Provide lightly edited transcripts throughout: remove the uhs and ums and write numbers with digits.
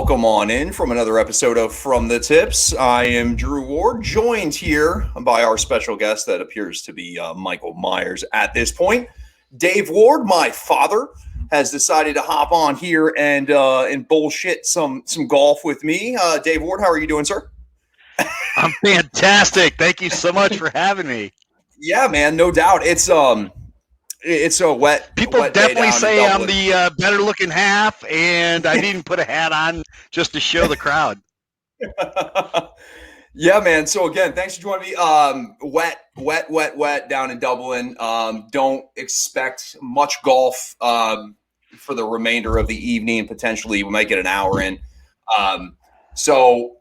Welcome on in from another episode of From the Tips. I am Drew Ward, joined here by our special guest that appears to be Michael Myers at this point. Dave Ward, my father, has decided to hop on here and bullshit some golf with me. Dave Ward, how are you doing, sir? I'm fantastic. Thank you so much for having me. Yeah, man, no doubt. It's a wet. People wet definitely say I'm Dublin. the better looking half, and I didn't put a hat on just to show the crowd. Yeah, man. So again, thanks for joining me. Wet down in Dublin. Don't expect much golf for the remainder of the evening. Potentially, we might get an hour in. So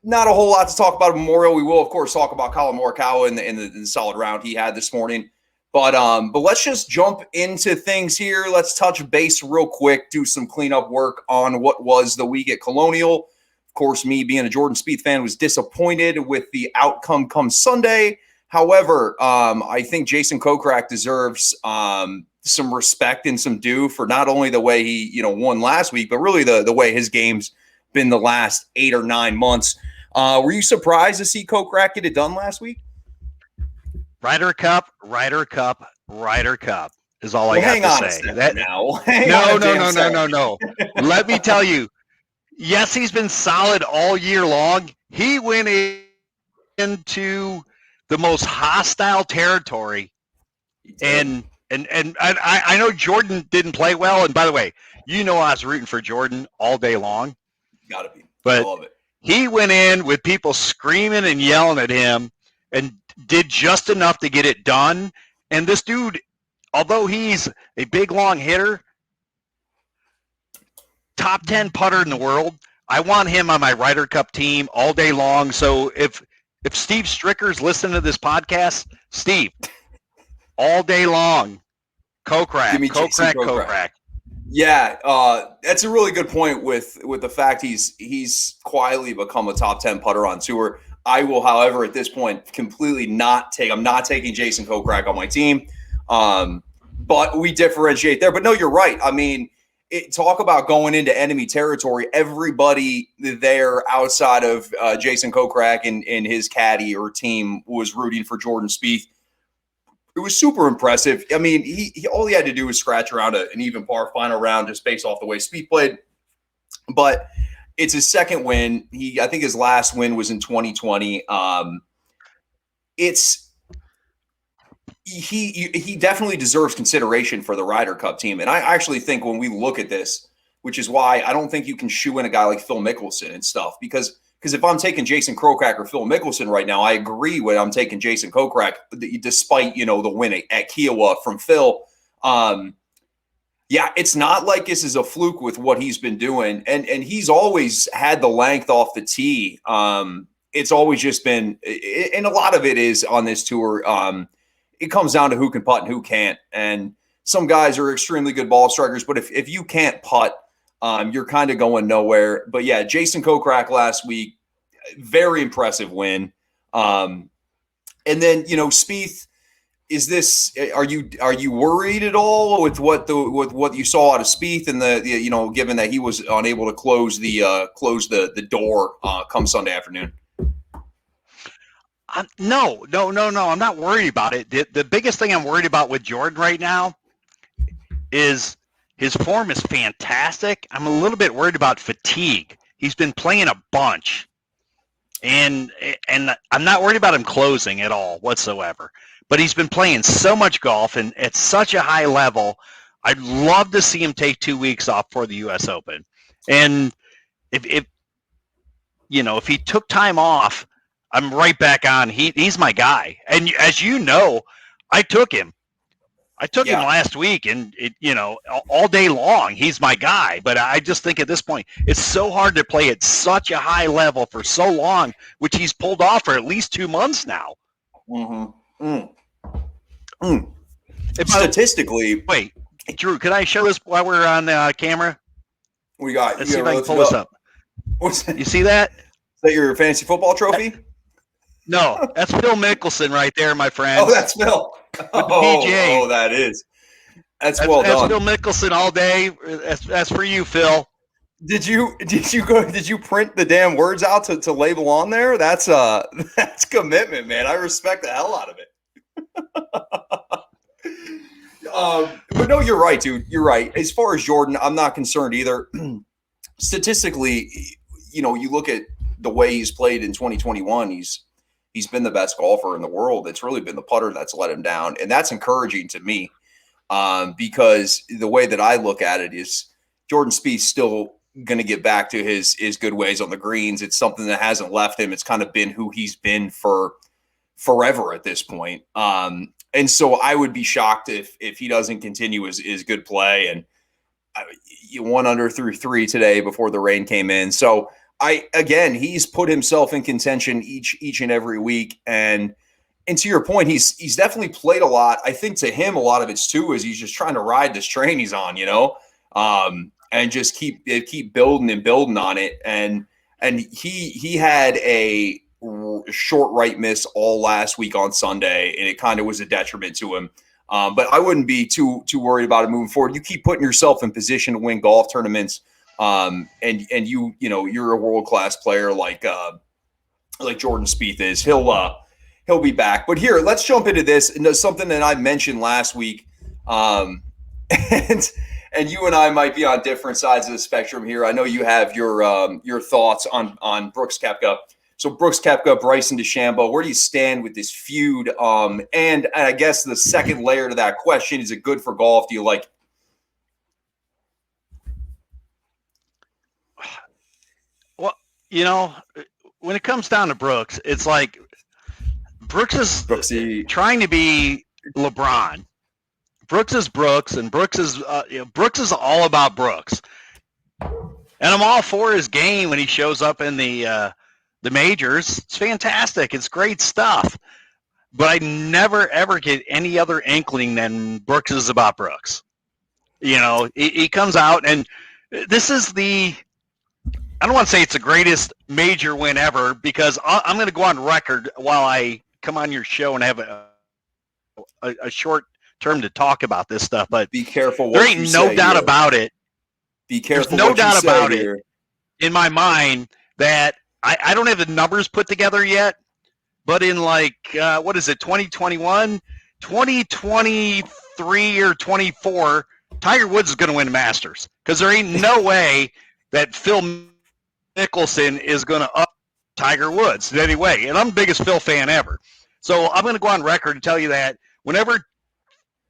not a whole lot to talk about Memorial. We will, of course, talk about Colin Morikawa in the solid round he had this morning. But let's just jump into things here. Let's touch base real quick, do some cleanup work on what was the week at Colonial. Of course, me being a Jordan Spieth fan was disappointed with the outcome come Sunday. However, I think Jason Kokrak deserves some respect and some due for not only the way he won last week, but really the way his game's been the last 8 or 9 months. Were you surprised to see Kokrak get it done last week? Ryder Cup is all I got to say. No. Let me tell you, yes, he's been solid all year long. He went into the most hostile territory, and I know Jordan didn't play well. And by the way, I was rooting for Jordan all day long. Gotta be, but I love it. He went in with people screaming and yelling at him, and did just enough to get it done. And this dude, although he's a big, long hitter, top 10 putter in the world, I want him on my Ryder Cup team all day long. So if Steve Stricker's listening to this podcast, Steve, all day long, Kokrak. Yeah, that's a really good point with the fact he's quietly become a top 10 putter on tour. I will, however, at this point, completely I'm not taking Jason Kokrak on my team. But we differentiate there. But no, you're right. I mean, talk about going into enemy territory. Everybody there outside of Jason Kokrak and his caddy or team was rooting for Jordan Spieth. It was super impressive. I mean, he all he had to do was scratch around an even par final round just based off the way Spieth played. But it's his second win. I think his last win was in 2020. He definitely deserves consideration for the Ryder Cup team. And I actually think when we look at this, which is why I don't think you can shoe in a guy like Phil Mickelson and stuff, because if I'm taking Jason Kokrak or Phil Mickelson right now, I agree when I'm taking Jason Kokrak, despite the win at Kiowa from Phil. Yeah, it's not like this is a fluke with what he's been doing. And he's always had the length off the tee. It's always just been, and a lot of it is on this tour. It comes down to who can putt and who can't. And some guys are extremely good ball strikers, but if you can't putt, you're kind of going nowhere. But yeah, Jason Kokrak last week, very impressive win. And then, Spieth, are you worried at all with what you saw out of Spieth and given that he was unable to close the door come Sunday afternoon? No. I'm not worried about it. The biggest thing I'm worried about with Jordan right now is his form is fantastic. I'm a little bit worried about fatigue. He's been playing a bunch, and I'm not worried about him closing at all whatsoever. But he's been playing so much golf and at such a high level. I'd love to see him take 2 weeks off for the U.S. Open. And if he took time off, I'm right back on. He's my guy. And as you know, I took him. him last week, and all day long, he's my guy. But I just think at this point, it's so hard to play at such a high level for so long, which he's pulled off for at least 2 months now. Statistically, wait, Drew, can I show this while we're on camera? We got. Let's see if I can pull this up. You see that? Is that your fantasy football trophy? No, that's Phil Mickelson right there, my friend. Oh, that's Phil. Oh, that is. That's well done. That's Phil Mickelson all day. That's for you, Phil. Did you print the damn words out to label on there? That's that's commitment, man. I respect the hell out of it. But no, you're right, dude. You're right. As far as Jordan, I'm not concerned either. Statistically, you look at the way he's played in 2021. He's been the best golfer in the world. It's really been the putter that's let him down, and that's encouraging to me, because the way that I look at it is Jordan Spieth's still going to get back to his good ways on the greens. It's something that hasn't left him. It's kind of been who he's been for forever at this point. And so I would be shocked if he doesn't continue his good play. And you 1 under through 3 today before the rain came in. So he's put himself in contention each and every week. And to your point, he's definitely played a lot. I think to him, a lot of it's too is he's just trying to ride this train he's on, and just keep building and building on it. And he had a short right miss all last week on Sunday, and it kind of was a detriment to him. But I wouldn't be too worried about it moving forward. You keep putting yourself in position to win golf tournaments, and you're a world-class player like Jordan Spieth is. He'll be back. But here, let's jump into this. And something that I mentioned last week, and you and I might be on different sides of the spectrum here. I know you have your thoughts on Brooks Koepka. So Brooks Koepka, Bryson DeChambeau, where do you stand with this feud? And I guess the second layer to that question, is it good for golf? Do you like it? Well, when it comes down to Brooks, it's like Brooks is trying to be LeBron. Brooks is Brooks, and Brooks is all about Brooks. And I'm all for his game when he shows up in the majors. It's fantastic. It's great stuff. But I never, ever get any other inkling than Brooks is about Brooks. He comes out, and this is I don't want to say it's the greatest major win ever, because I'm going to go on record while I come on your show and have a short term to talk about this stuff. But be careful. There ain't no doubt about it. Be careful. There's no doubt about it in my mind that I don't have the numbers put together yet, but in 2021, 2023 or 24, Tiger Woods is going to win the Masters, because there ain't no way that Phil Mickelson is going to up Tiger Woods in any way. And I'm the biggest Phil fan ever. So I'm going to go on record and tell you that whenever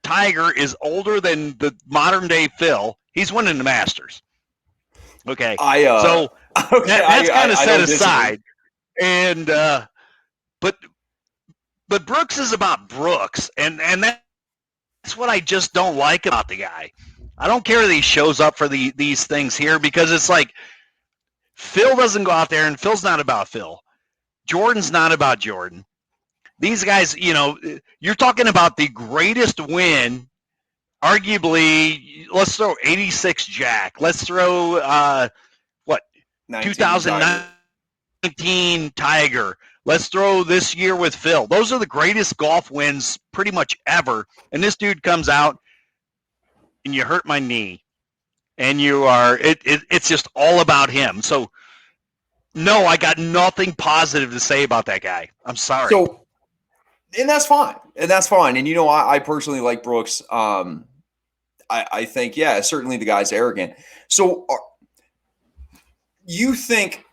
Tiger is older than the modern day Phil, he's winning the Masters. Okay. That's kind of set aside. And but Brooks is about Brooks, and that's what I just don't like about the guy. I don't care that he shows up for these things here, because it's like Phil doesn't go out there, and Phil's not about Phil. Jordan's not about Jordan. These guys, you're talking about the greatest win, arguably. Let's throw 86 Jack. Let's throw 2019 Tiger. Let's throw this year with Phil. Those are the greatest golf wins pretty much ever. And this dude comes out, and you hurt my knee, and it's just all about him. So no, I got nothing positive to say about that guy. I'm sorry. So, and that's fine. And I personally like Brooks. I think, certainly the guy's arrogant. So do you think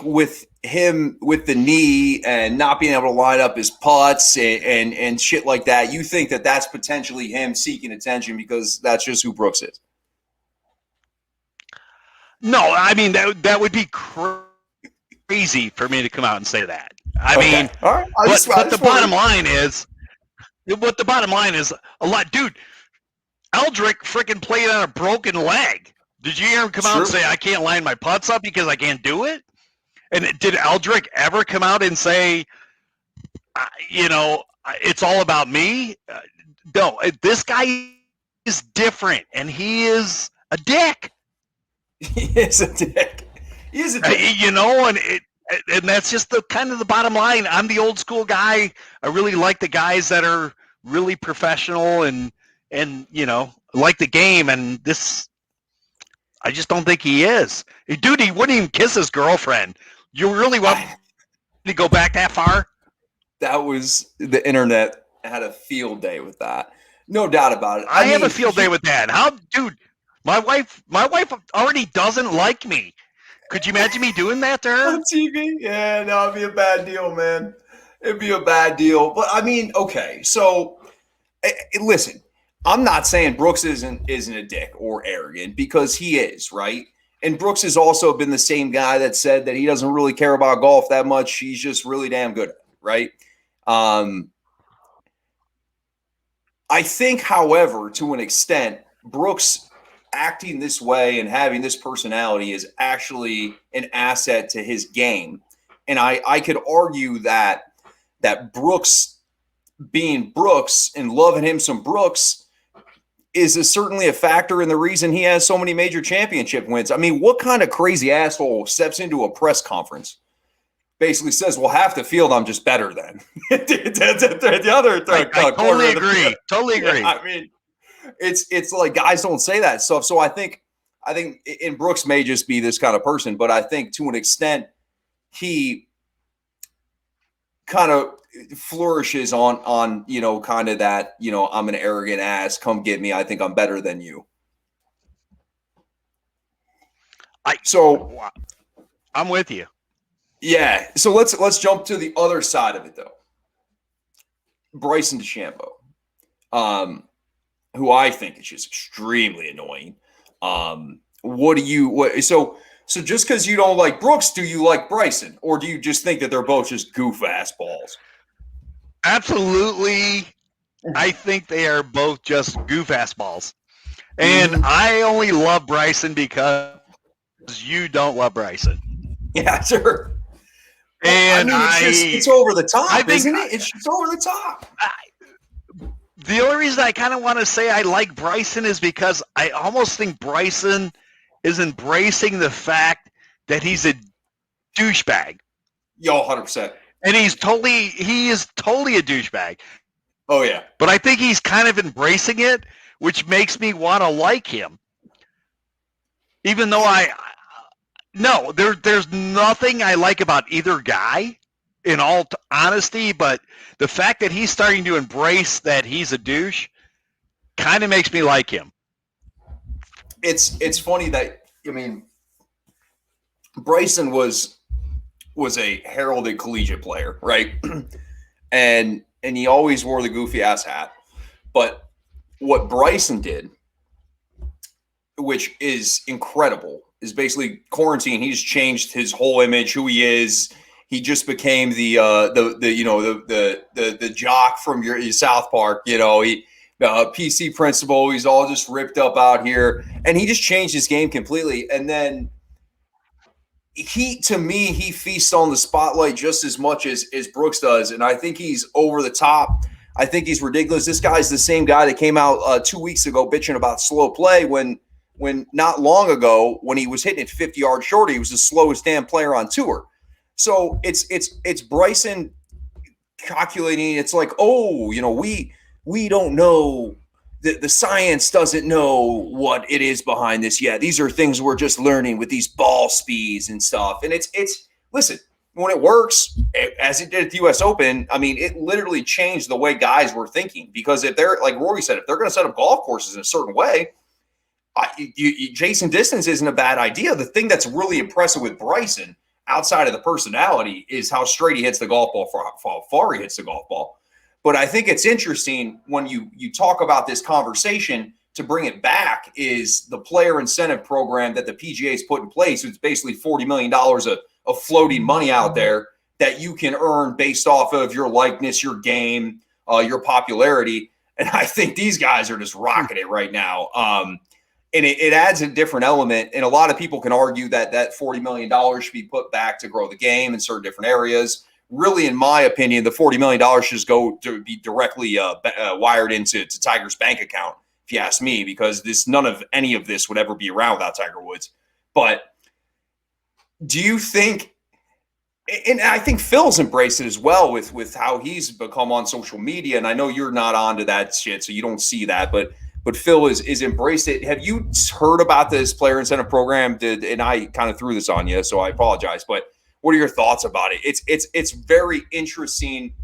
with him, with the knee and not being able to line up his putts and shit like that, you think that that's potentially him seeking attention because that's just who Brooks is? No, I mean, that would be crazy for me to come out and say that. I mean, all right. But the bottom line is, a lot, dude. Eldrick freaking played on a broken leg. Did you hear him come out and say, I can't line my putts up because I can't do it? And did Eldrick ever come out and say, it's all about me? No, this guy is different, and he is a dick. He is a dick. And that's just the kind of the bottom line. I'm the old school guy. I really like the guys that are really professional and like the game. And this I just don't think he is. Dude, he wouldn't even kiss his girlfriend. You really want to go back that far? That was the internet had a field day with that. No doubt about it. I have a field day with that. How, dude? My wife already doesn't like me. Could you imagine me doing that to her? On TV? Yeah, no, it'd be a bad deal, man. It'd be a bad deal. But I mean, okay, so listen, I'm not saying Brooks isn't a dick or arrogant, because he is, right? And Brooks has also been the same guy that said that he doesn't really care about golf that much. He's just really damn good at it, right? I think, however, to an extent, Brooks acting this way and having this personality is actually an asset to his game. And I could argue that Brooks being Brooks and loving him some Brooks is certainly a factor in the reason he has so many major championship wins. I mean, what kind of crazy asshole steps into a press conference, basically says, well, half the field I'm just better than the other. I totally agree. Totally agree. Yeah, I mean, it's like guys don't say that stuff. So I think in Brooks may just be this kind of person, but I think to an extent he kind of flourishes on kind of that, I'm an arrogant ass, come get me, I think I'm better than you. I'm with you. Yeah. So let's jump to the other side of it, though. Bryson DeChambeau, who I think is just extremely annoying. So just because you don't like Brooks, do you like Bryson, or do you just think that they're both just goof ass balls? Absolutely. I think they are both just goof ass balls. And I only love Bryson because you don't love Bryson. Yeah, sure. And it's over the top, isn't it? It's just over the top. The only reason I kind of want to say I like Bryson is because I almost think Bryson is embracing the fact that he's a douchebag. Yo, 100%. And he is totally a douchebag. Oh, yeah. But I think he's kind of embracing it, which makes me want to like him. Even though there's nothing I like about either guy, in all honesty, but the fact that he's starting to embrace that he's a douche kind of makes me like him. It's funny that, I mean, Bryson was a heralded collegiate player, right? and he always wore the goofy ass hat. But what Bryson did, which is incredible, is basically quarantine. He's changed his whole image, who he is. He just became the jock from your South Park, he PC principal. He's all just ripped up out here, and he just changed his game completely. And then he feasts on the spotlight just as much as Brooks does, and I think he's over the top. I think he's ridiculous. This guy's the same guy that came out 2 weeks ago bitching about slow play when not long ago, when he was hitting it 50 yards short, he was the slowest damn player on tour. So it's Bryson calculating. It's like, we don't know, the science doesn't know what it is behind this yet. These are things we're just learning with these ball speeds and stuff. And it's listen, when it works, as it did at the U.S. Open, I mean, it literally changed the way guys were thinking, because if they're, like Rory said, if they're going to set up golf courses in a certain way, Jason distance isn't a bad idea. The thing that's really impressive with Bryson, outside of the personality, is how straight he hits the golf ball, for how far he hits the golf ball. But I think it's interesting when you talk about this conversation, to bring it back, is the player incentive program that the PGA's put in place. It's basically $40 million of floating money out there that you can earn based off of your likeness, your game, your popularity. And I think these guys are just rocking it right now. And it adds a different element. And a lot of people can argue that $40 million should be put back to grow the game in certain different areas. Really, in my opinion, the $40 million should just go to be directly wired into Tiger's bank account, if you ask me, because none of any of this would ever be around without Tiger Woods. But do you think, and I think Phil's embraced it as well with how he's become on social media, and I know you're not onto that shit, so you don't see that, but but Phil is embraced it. Have you heard about this player incentive program? And I kind of threw this on you, so I apologize. But what are your thoughts about it? It's very interesting.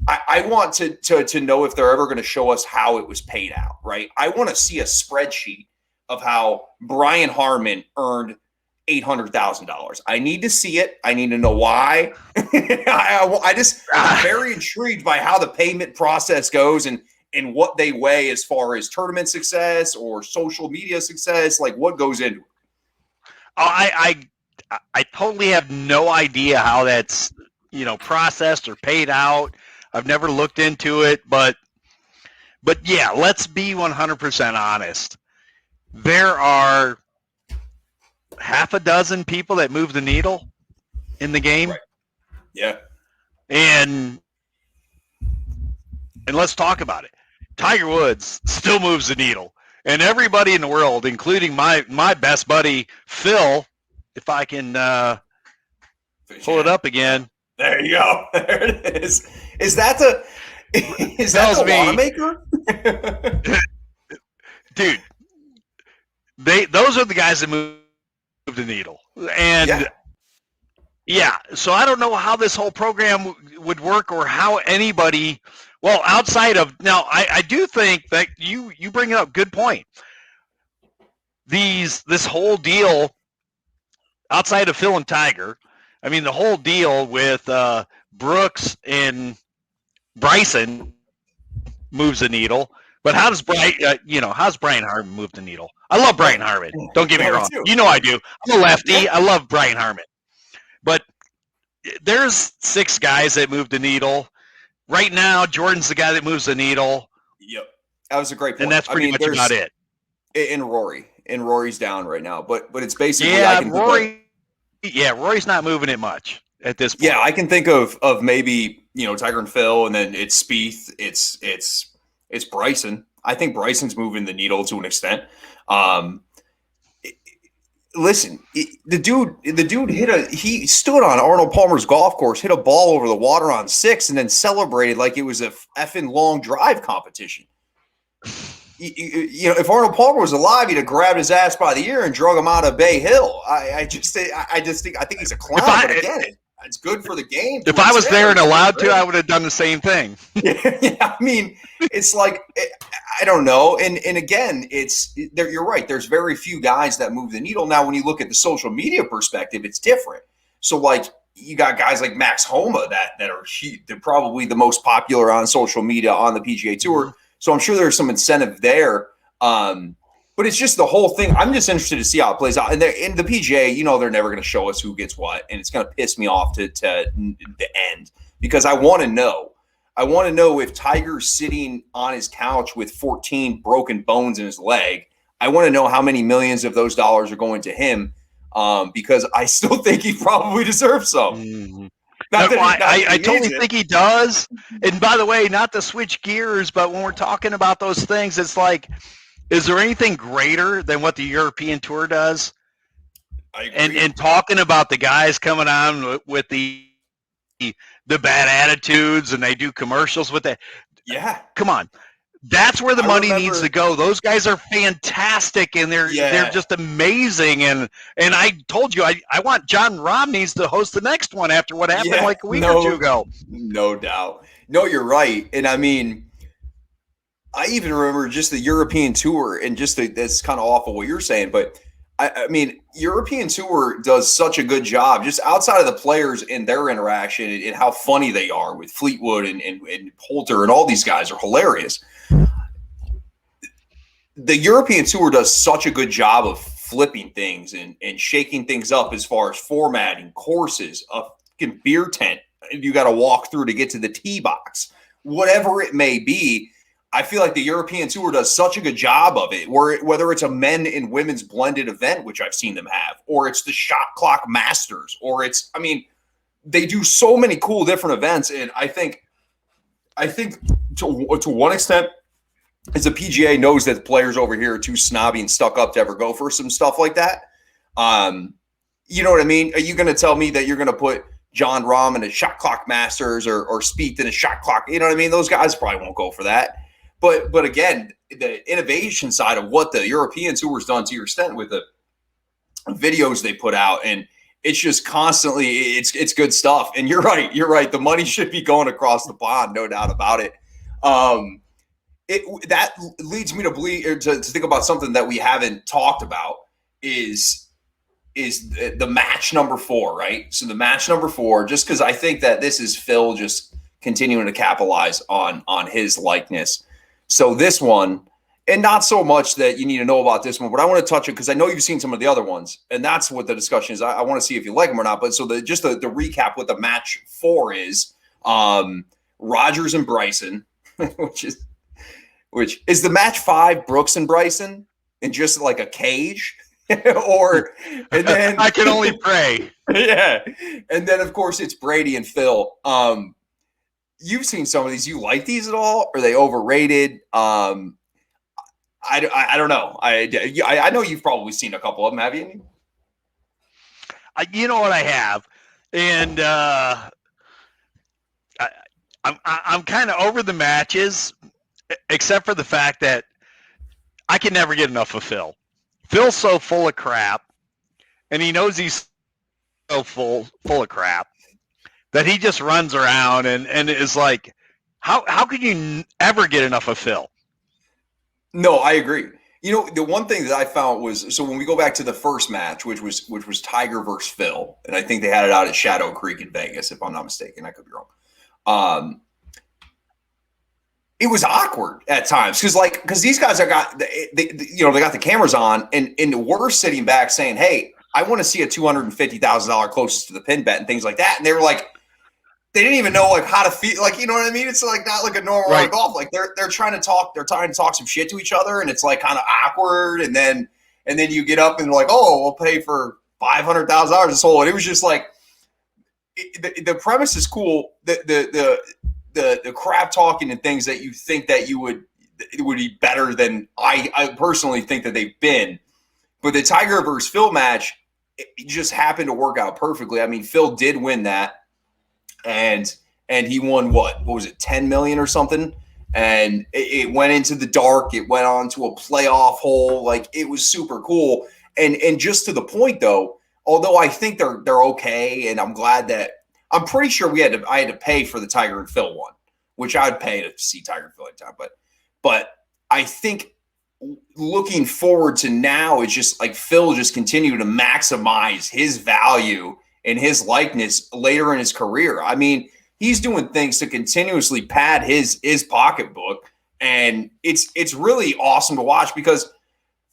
I want to know if they're ever going to show us how it was paid out, right? I want to see a spreadsheet of how Brian Harmon earned $800,000. I need to see it. I need to know why. I just I'm very intrigued by how the payment process goes and what they weigh as far as tournament success or social media success. Like what goes into it? I totally have no idea how that's processed or paid out. I've never looked into it, but yeah, let's be 100% honest. There are half a dozen people that move the needle in the game. Right. Yeah. And let's talk about it. Tiger Woods still moves the needle. And everybody in the world, including my best buddy, Phil, if I can pull it up again. There you go. There it is. Is that the water maker? Dude, those are the guys that move the needle. And yeah, so I don't know how this whole program would work or how anybody, well, outside of, now I do think that you bring up good point. This whole deal outside of Phil and Tiger, I mean, the whole deal with Brooks and Bryson moves the needle. But how does how's Brian Harmon move the needle? I love Brian Harmon. Don't get me wrong. You know I do. I'm a lefty. I love Brian Harmon. But there's 6 guys that move the needle. Right now, Jordan's the guy that moves the needle. Yep. That was a great point. And that's pretty much about it. And Rory. And Rory's down right now. But it's basically Rory's not moving it much at this point. Yeah, I can think of maybe, Tiger and Phil, and then it's Spieth, it's Bryson. I think Bryson's moving the needle to an extent. Listen, the dude he stood on Arnold Palmer's golf course, hit a ball over the water on 6, and then celebrated like it was a effing long drive competition. If Arnold Palmer was alive, he'd have grabbed his ass by the ear and drug him out of Bay Hill. I think he's a clown. But again, it's good for the game. If I was there and allowed to, I would have done the same thing. Yeah, I mean, it's like I don't know. And again, you're right. There's very few guys that move the needle. Now, when you look at the social media perspective, it's different. So, like, you got guys like Max Homa that are they're probably the most popular on social media on the PGA Tour. Mm-hmm. So I'm sure there's some incentive there. But it's just the whole thing. I'm just interested to see how it plays out. And in the PGA, they're never going to show us who gets what. And it's going to piss me off to the end because I want to know. I want to know if Tiger's sitting on his couch with 14 broken bones in his leg. I want to know how many millions of those dollars are going to him because I still think he probably deserves some. Mm-hmm. I totally think he does. And by the way, not to switch gears, but when we're talking about those things, it's like, is there anything greater than what the European Tour does? I agree. And talking about the guys coming on with the bad attitudes and they do commercials with that. Yeah. Come on. That's where the money needs to go. Those guys are fantastic and they're just amazing. And I told you, I want John Rahm needs to host the next one after what happened like a week or two ago. No doubt. No, you're right. And I mean, I even remember just the European Tour and just that's kind of awful what you're saying, but I mean, European Tour does such a good job just outside of the players and their interaction and how funny they are with Fleetwood and Poulter and all these guys are hilarious. The European Tour does such a good job of flipping things and shaking things up as far as formatting, courses, a fucking beer tent you got to walk through to get to the tee box, whatever it may be. I feel like the European Tour does such a good job of it, whether it's a men and women's blended event, which I've seen them have, or it's the Shot Clock Masters, or they do so many cool different events. And I think to one extent, as the PGA knows that the players over here are too snobby and stuck up to ever go for some stuff like that. You know what I mean? Are you going to tell me that you're going to put John Rahm in a Shot Clock Masters or Spieth in a Shot Clock? You know what I mean? Those guys probably won't go for that. But again, the innovation side of what the European tour's done to your extent with the videos they put out, and it's just constantly it's good stuff. And you're right. The money should be going across the pond, no doubt about it. That leads me to believe or to think about something that we haven't talked about is the match number 4, right? So the match number 4, just because I think that this is Phil just continuing to capitalize on his likeness. So this one, and not so much that you need to know about this one, but I want to touch it because I know you've seen some of the other ones, and that's what the discussion is. I want to see if you like them or not. But so the recap, what the match 4 is, Rogers and Bryson, which is the match 5 Brooks and Bryson, and just like a cage. And then I can only pray. Yeah. And then of course it's Brady and Phil. You've seen some of these. You like these at all? Are they overrated? I don't know. I know you've probably seen a couple of them, have you? You know what I have, and I'm kind of over the matches, except for the fact that I can never get enough of Phil. Phil's so full of crap, and he knows he's so full of crap that he just runs around and is like, how could you ever get enough of Phil? No, I agree. You know, the one thing that I found was, so when we go back to the first match, which was Tiger versus Phil, and I think they had it out at Shadow Creek in Vegas, if I'm not mistaken. I could be wrong. It was awkward at times because these guys they got the cameras on, and we're sitting back saying, "Hey, I want to see a $250,000 closest to the pin bet and things like that," and they were like, they didn't even know like how to feel, like, you know what I mean? It's like not like a normal round of golf. Like they're trying to talk some shit to each other, and it's like kind of awkward. And then you get up and like, oh, we'll pay for $500,000 this hole. And it was just like the premise is cool. The crap talking and things that you think that it would be better than I personally think that they've been. But the Tiger versus Phil match, it just happened to work out perfectly. I mean, Phil did win that. And he won what was it, 10 million or something? And it went into the dark. It went on to a playoff hole. Like, it was super cool. And just to the point though, although I think they're okay, and I'm glad that I'm pretty sure I had to pay for the Tiger and Phil one, which I'd pay to see Tiger and Phil anytime. But I think looking forward to now, it's just like Phil just continued to maximize his value and his likeness later in his career. I mean, he's doing things to continuously pad his pocketbook, and it's really awesome to watch because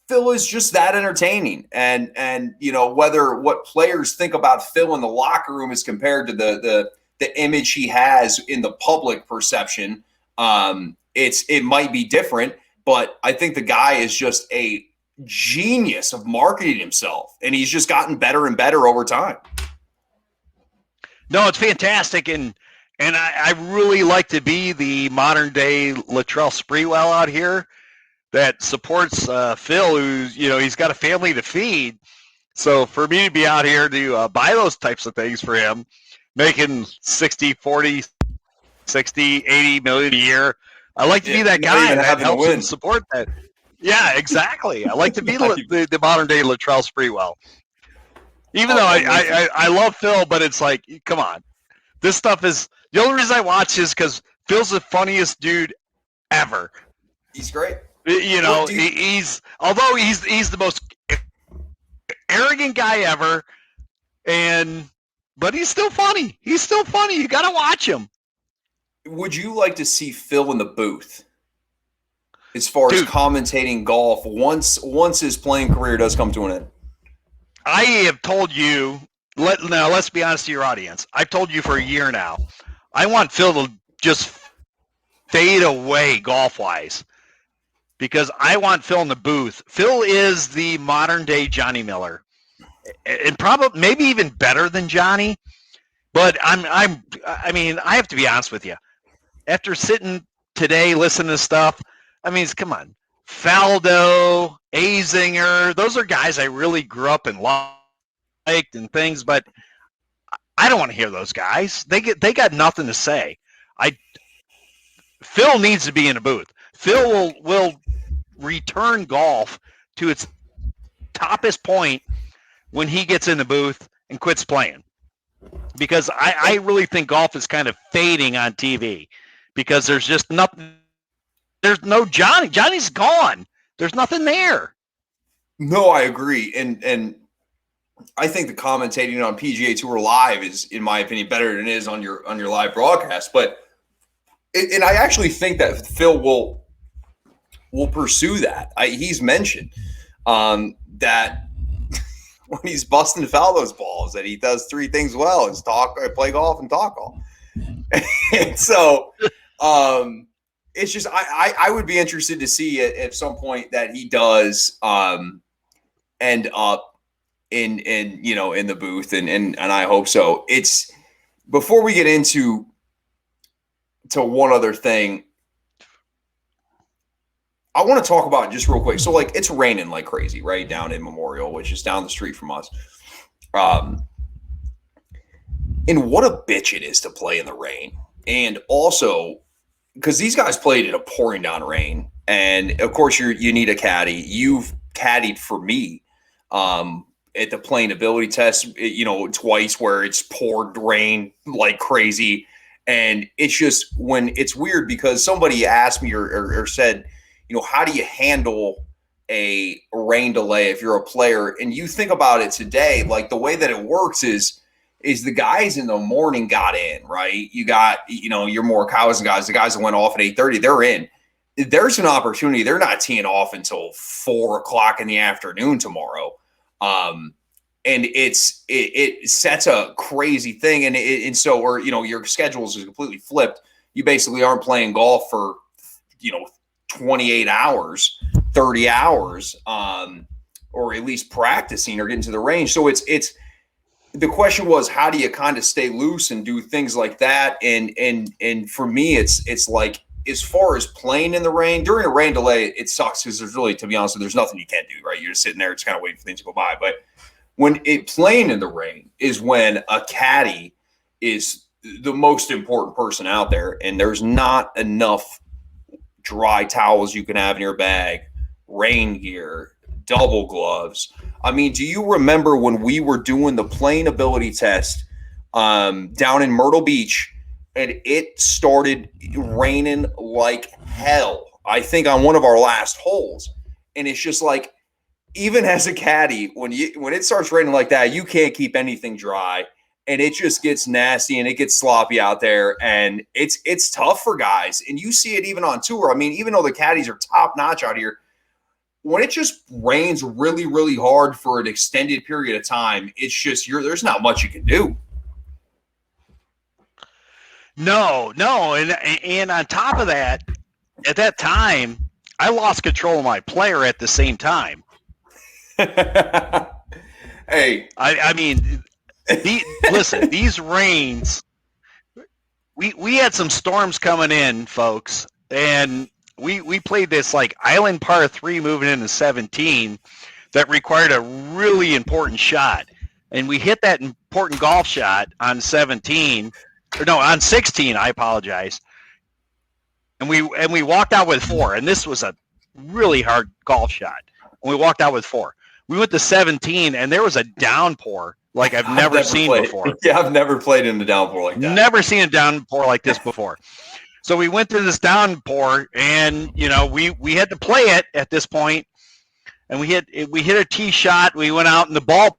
Phil is just that entertaining. And you know, whether what players think about Phil in the locker room is compared to the image he has in the public perception, it might be different, but I think the guy is just a genius of marketing himself, and he's just gotten better and better over time. No, it's fantastic, and I really like to be the modern day Latrell Sprewell out here that supports Phil, who's, you know, he's got a family to feed. So for me to be out here to buy those types of things for him, making 60, 40, 60, 80 million a year, I like to be that guy that helps him support that. Yeah, exactly. I like to be the modern day Latrell Sprewell. Even though I love Phil, but it's like, come on. This stuff is – the only reason I watch is because Phil's the funniest dude ever. He's great. You know, he's – although he's the most arrogant guy ever, but he's still funny. He's still funny. You got to watch him. Would you like to see Phil in the booth as far as commentating golf once his playing career does come to an end? I have told you, now let's be honest to your audience. I've told you for a year now, I want Phil to just fade away golf-wise because I want Phil in the booth. Phil is the modern-day Johnny Miller, and probably maybe even better than Johnny. But I mean, I have to be honest with you. After sitting today listening to stuff, I mean, come on. Faldo, Azinger, those are guys I really grew up and liked and things, but I don't want to hear those guys. They got nothing to say. Phil needs to be in a booth. Phil will return golf to its toppest point when he gets in the booth and quits playing. Because I really think golf is kind of fading on TV because there's just nothing. There's no Johnny. Johnny's gone. There's nothing there. No, I agree. And I think the commentating on PGA Tour Live is, in my opinion, better than it is on your live broadcast. But and I actually think that Phil will pursue that. He's mentioned that when he's busting foul those balls, that he does three things well: is play golf, and talk golf. And so it's just I would be interested to see at some point that he does end up in the booth, and I hope so. It's before we get into one other thing, I want to talk about just real quick. So like it's raining like crazy right down in Memorial, which is down the street from us. And what a bitch it is to play in the rain. And also because these guys played in a pouring down rain, and of course you need a caddy. You've caddied for me at the playing ability test, twice where it's poured rain like crazy. And it's just when it's weird because somebody asked me or said, how do you handle a rain delay if you're a player? And you think about it today, like the way that it works is the guys in the morning got in, right? You got, your Morikawa's guys, the guys that went off at 8:30, they're in. There's an opportunity. They're not teeing off until 4:00 in the afternoon tomorrow. And it sets a crazy thing. And so your schedules is completely flipped. You basically aren't playing golf for, 28 hours, 30 hours, or at least practicing or getting to the range. So it's the question was, how do you kind of stay loose and do things like that? And for me, it's like, as far as playing in the rain during a rain delay, it sucks because there's really, to be honest, there's nothing you can do, right? You're just sitting there, just kind of waiting for things to go by. But when playing in the rain is when a caddy is the most important person out there, and there's not enough dry towels you can have in your bag, rain gear, double gloves. I mean, do you remember when we were doing the playing ability test down in Myrtle Beach, and it started raining like hell, I think on one of our last holes. And it's just like, even as a caddy, when it starts raining like that, you can't keep anything dry, and it just gets nasty and it gets sloppy out there, and it's tough for guys. And you see it even on tour. I mean, even though the caddies are top notch out here, when it just rains really, really hard for an extended period of time, it's just there's not much you can do. No, and on top of that, at that time, I lost control of my player at the same time. Hey, I mean, listen, these rains. We had some storms coming in, folks, and we played this like island par 3 moving into 17 that required a really important shot, and we hit that important golf shot on 17. Or no, on 16, I apologize. And we walked out with 4, and this was a really hard golf shot. And we walked out with 4. We went to 17, and there was a downpour like I've never seen before. Yeah, I've never played in the downpour like that. Never seen a downpour like this before. So we went to this downpour, and we had to play it at this point, and we hit a tee shot. We went out, and the ball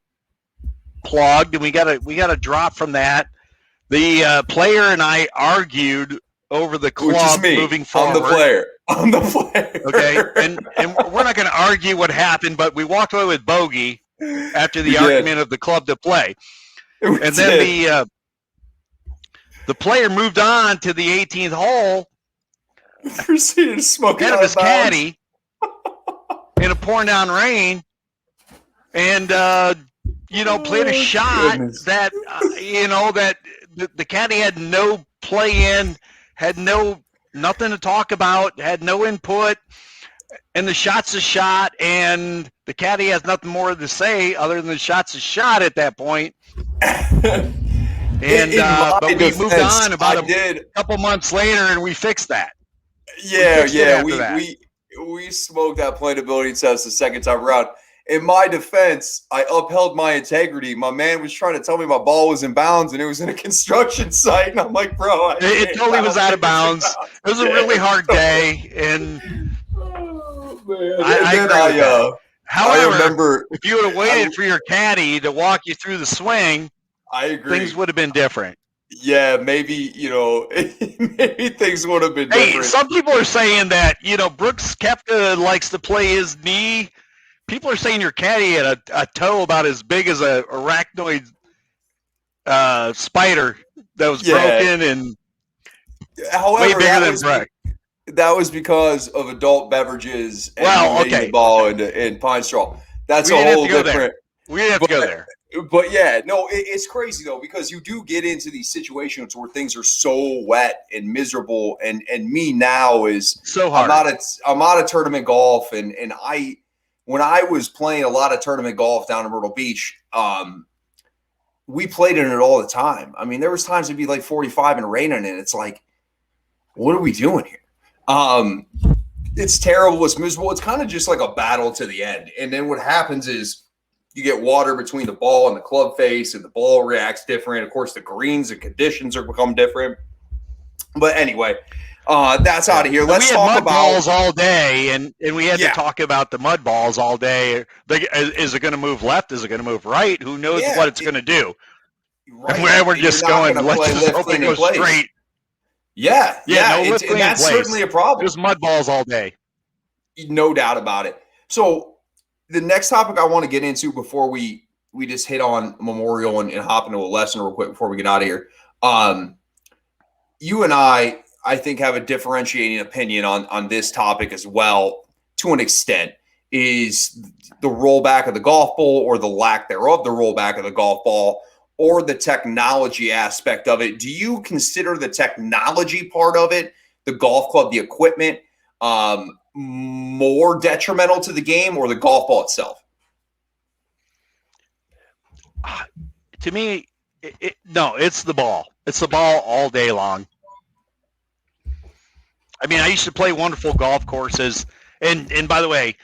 plugged, and we got a drop from that. The player and I argued over the club moving forward. I'm the player. Okay, and we're not going to argue what happened, but we walked away with bogey after the argument of the club to play. And then the player moved on to the 18th hole. Proceeded smoking out of his caddy in a pouring down rain, and played a shot that that the caddy had no play in, had nothing to talk about, had no input, and the shot's a shot, and the caddy has nothing more to say other than the shot's a shot at that point. And but we moved on about a couple months later, and we fixed that. We Yeah, fixed it yeah. after that. We smoked that playability test the second time around. In my defense, I upheld my integrity. My man was trying to tell me my ball was in bounds and it was in a construction site. And I'm like, bro, It totally I was don't out of think it's in bounds. bounds. It was a really Yeah, hard day, and oh, man. And I then agree with that. I However, remember, if you would have I, waited for your caddy to walk you through the swing, I things agree. would have been different. Yeah, maybe, maybe things would have been Hey, different. some people are saying that, Brooks Koepka likes to play his knee. People are saying your caddy had a toe about as big as a arachnoid spider that was Yeah. broken and way However, bigger than Brooks. that was because of adult beverages and you Well, hitting the okay. ball in pine straw. That's We a didn't have whole to go there. different. We didn't have to go there. But yeah, no, it's crazy though because you do get into these situations where things are so wet and miserable, and me now is So hard. I'm out of tournament golf, and I when I was playing a lot of tournament golf down in Myrtle Beach, we played in it all the time. I mean, there was times it'd be like 45 and raining, and it's like, what are we doing here? It's terrible. It's miserable. It's kind of just like a battle to the end. And then what happens is you get water between the ball and the club face, and the ball reacts different. Of course, the greens and conditions are become different. But anyway, that's out of here. Let's we had talk mud about balls all day, and we had to talk about the mud balls all day. Is it going to move left? Is it going to move right? Who knows what it's going to do? Right. And we're just going, let's play just hope it goes straight. Yeah. No lift and that's certainly a problem. There's mud balls all day. No doubt about it. So the next topic I want to get into before we just hit on Memorial and hop into a lesson real quick before we get out of here. You and I think, have a differentiating opinion on this topic as well, to an extent, is the rollback of the golf ball, or the lack thereof the rollback of the golf ball, or the technology aspect of it. Do you consider the technology part of it, the golf club, the equipment, more detrimental to the game, or the golf ball itself? To me, no, it's the ball. It's the ball all day long. I mean, I used to play wonderful golf courses, and by the way,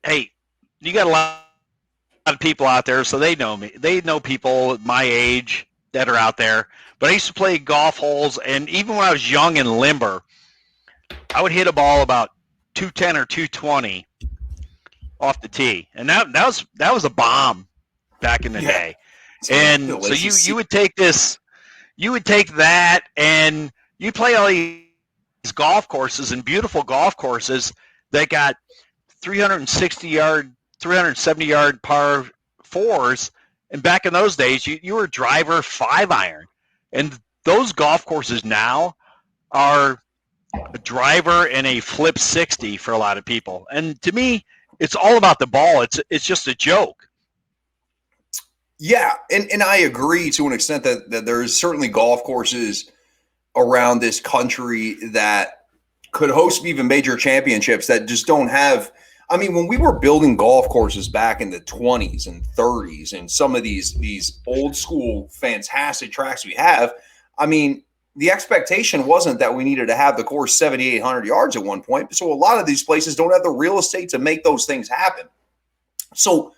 hey, you got a lot of people out there, so they know me. They know people my age that are out there. But I used to play golf holes, and even when I was young and limber, I would hit a ball about 210 or 220 off the tee, and that was a bomb back in the day. And so you would take that, and you play all these golf courses, and beautiful golf courses that got 360 yard, 370 yard par fours. And back in those days, you were driver 5-iron, and those golf courses now are a driver and a flip 60 for a lot of people. And to me, it's all about the ball. It's just a joke. Yeah, and I agree to an extent that there's certainly golf courses around this country that could host even major championships that just don't have. I mean, when we were building golf courses back in the 20s and 30s, and some of these old school fantastic tracks we have, I mean, the expectation wasn't that we needed to have the course 7,800 yards at one point. So a lot of these places don't have the real estate to make those things happen. So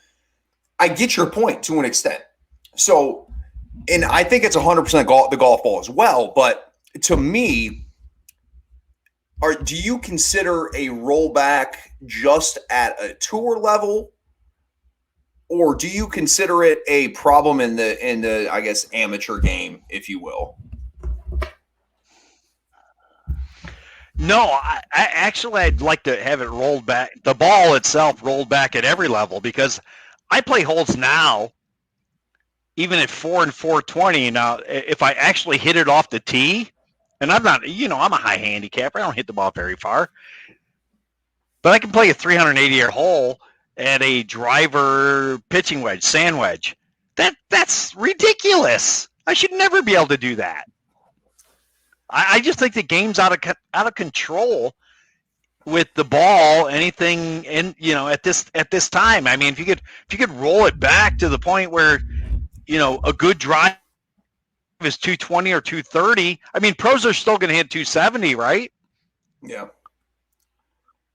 I get your point to an extent. So, and I think it's 100% the golf ball as well. But to me, do you consider a rollback just at a tour level, or do you consider it a problem in the I guess amateur game, if you will? No, I'd like to have it rolled back, the ball itself rolled back at every level, because I play holes now, even at 4 and 420. Now, if I actually hit it off the tee, and I'm not, I'm a high handicapper. I don't hit the ball very far, but I can play a 380-yard hole at a driver pitching wedge, sand wedge. That's ridiculous. I should never be able to do that. I just think the game's out of control with the ball. Anything, and at this time, I mean, if you could roll it back to the point where a good drive is 220 or 230. I mean, pros are still going to hit 270, right? Yeah.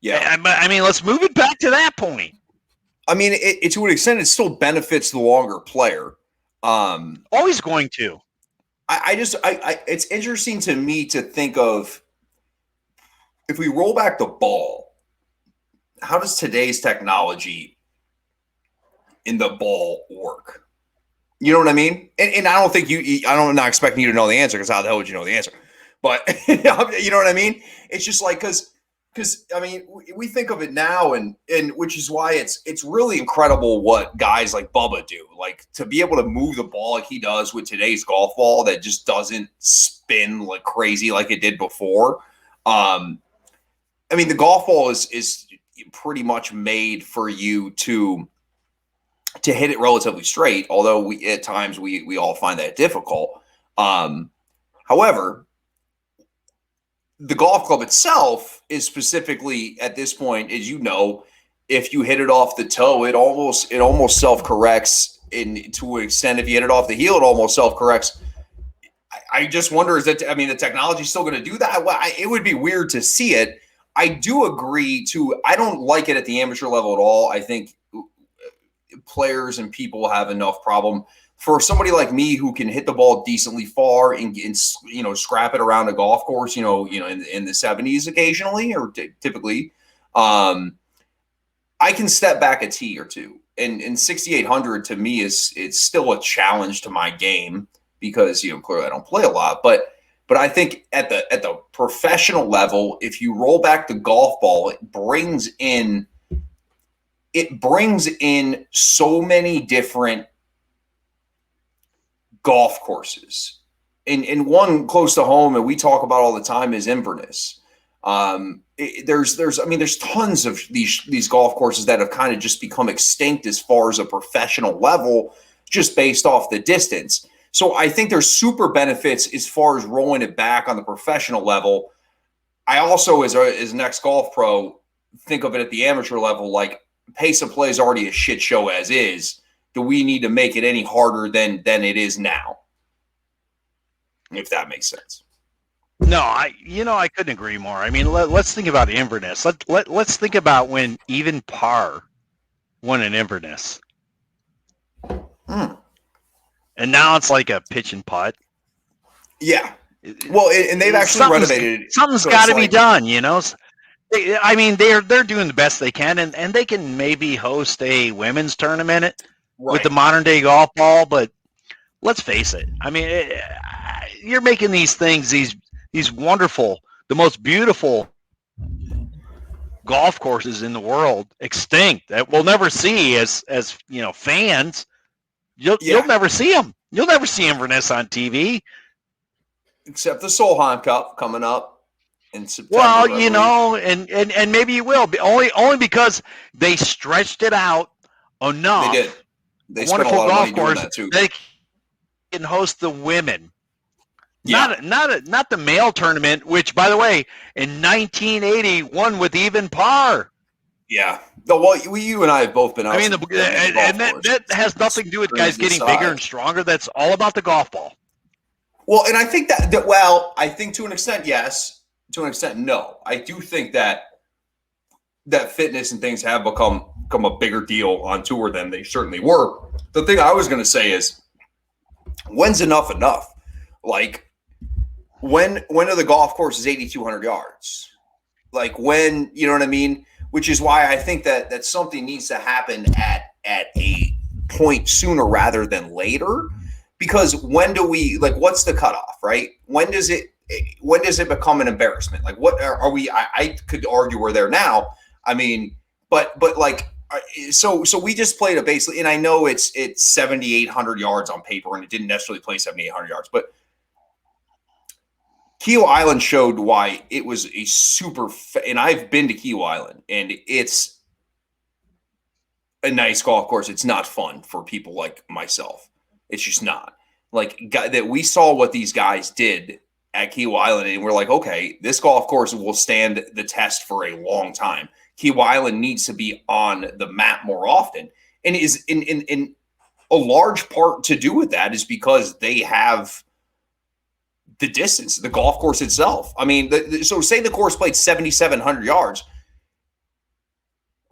Yeah. I mean, let's move it back to that point. I mean, it to an extent, it still benefits the longer player. Always going to. It's interesting to me to think of, if we roll back the ball, how does today's technology in the ball work? You know what I mean? And I don't think I'm not expecting you to know the answer, because how the hell would you know the answer? But you know what I mean? It's just like, because I mean, we think of it now, and which is why it's really incredible what guys like Bubba do. Like, to be able to move the ball like he does with today's golf ball that just doesn't spin like crazy like it did before. I mean, the golf ball is pretty much made for you to hit it relatively straight, although at times we all find that difficult. However, the golf club itself is specifically, at this point, as you know, if you hit it off the toe, it almost self-corrects. To an extent, if you hit it off the heel, it almost self-corrects. I just wonder, the technology is still going to do that? It would be weird to see it. I do agree I don't like it at the amateur level at all. I think players and people have enough problem. For somebody like me who can hit the ball decently far and scrap it around a golf course, in the 70s occasionally, or typically, I can step back a tee or two. And 6,800 to me it's still a challenge to my game, because clearly I don't play a lot, but I think at the professional level, if you roll back the golf ball, it brings in so many different golf courses. And one close to home, and we talk about all the time, is Inverness. There's tons of these golf courses that have kind of just become extinct as far as a professional level, just based off the distance. So I think there's super benefits as far as rolling it back on the professional level. I also, as an ex-golf pro, think of it at the amateur level, like, pace of play is already a shit show as is. Do we need to make it any harder than it is now? If that makes sense. No, I couldn't agree more. I mean, let's think about Inverness. Let's think about when even par won in Inverness. And now it's like a pitch and putt. Yeah. Well, and they've actually renovated it. Something's got to be done, I mean, they're doing the best they can, and they can maybe host a women's tournament with the modern day golf ball. But let's face it. I mean, you're making these things, these wonderful, the most beautiful golf courses in the world, extinct, that we'll never see as fans. You'll never see them. You'll never see Inverness on TV, except the Solheim Cup coming up in September. Well, and maybe you will, only because they stretched it out enough. They did. They spent a lot of money doing that too. They can host the women. Yeah. Not the male tournament, which, by the way, in 1980 won with even par. Yeah. Well, you and I have both been out. I mean, that has nothing to do with guys getting bigger and stronger. That's all about the golf ball. Well, and I think I think to an extent, yes. To an extent, no. I do think that fitness and things have become a bigger deal on tour than they certainly were. The thing I was going to say is, when's enough? Like, when are the golf courses 8,200 yards? Like, when, you know what I mean? Which is why I think that something needs to happen at a point sooner rather than later. Because when do we, like, what's the cutoff, right? When does it become an embarrassment? Like, what are we? I could argue we're there now. I mean, but like, so we just played a basically, and I know it's 7,800 yards on paper, and it didn't necessarily play 7,800 yards, but Keel Island showed why it was a super, and I've been to Keel Island, and it's a nice golf course. It's not fun for people like myself. It's just not. Like, that we saw what these guys did at Keel Island, and we're like, okay, this golf course will stand the test for a long time. Keel Island needs to be on the map more often, and is in a large part to do with that is because they have the distance, the golf course itself. I mean, so say the course played 7,700 yards,